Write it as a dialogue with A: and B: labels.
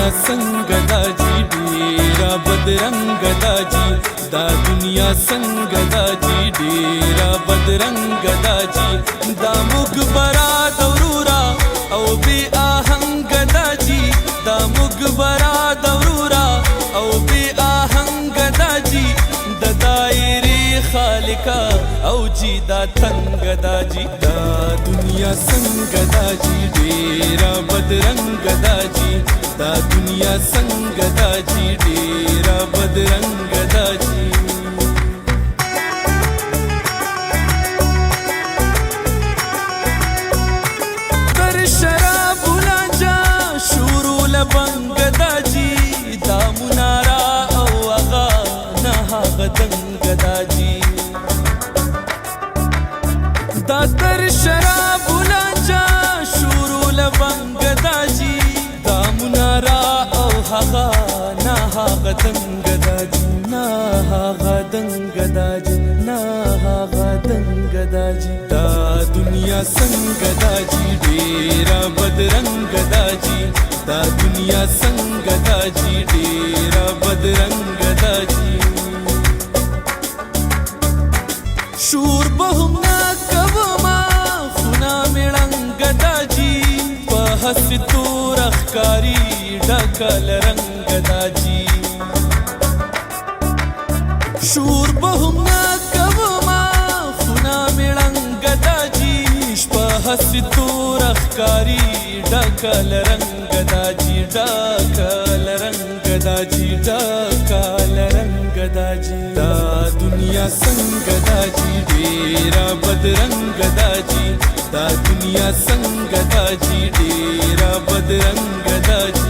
A: دنیا څنګه دا جی ډیرا بدرنګ دا جی دا دنیا څنګه دا جی ډیرا بدرنګ دا جی دا مګبرا دورورا او بی آهنګ دا جی دا مګبرا دورورا او بی آهنګ دا جی د دایری خالقا او جی دا تنگ دا جی دا دنیا څنګه دا جی ډیرا بدرنګ دا جی دا دنیا څنګه دا جی ډیرا بدرنګ دا جی تر شراب لانجا شروع لبنګ دا جی دا منارا او اغا نه غدنګ دا جی دا تر شراب لانجا شروع لبنګ دا جی دا منارا او هغه نه هغه دنګ دا جی نه هغه دنګ دا جی نه هغه دنګ دا جی دا دنیا څنګه دا جی ډیرا بدرنګ دا جی دا دنیا څنګه دا جی ډیرا بدرنګ دا جی شور به هم نه کوما خونا مړنګ دا جی په هسې تور ښکاري ډکل رنګ دا جی شور به هم نه کوما خونا مړنګ دا جی په هسې تور ښکاري ډکل رنګ دا جی ډکل رنګ دا جی ډکل رنګ دا جی دا دنیا څنګه دا جی ډیرا بدرنګ دا جی دا دنیا څنګه دا جی ډیرا بدرنګ دا جی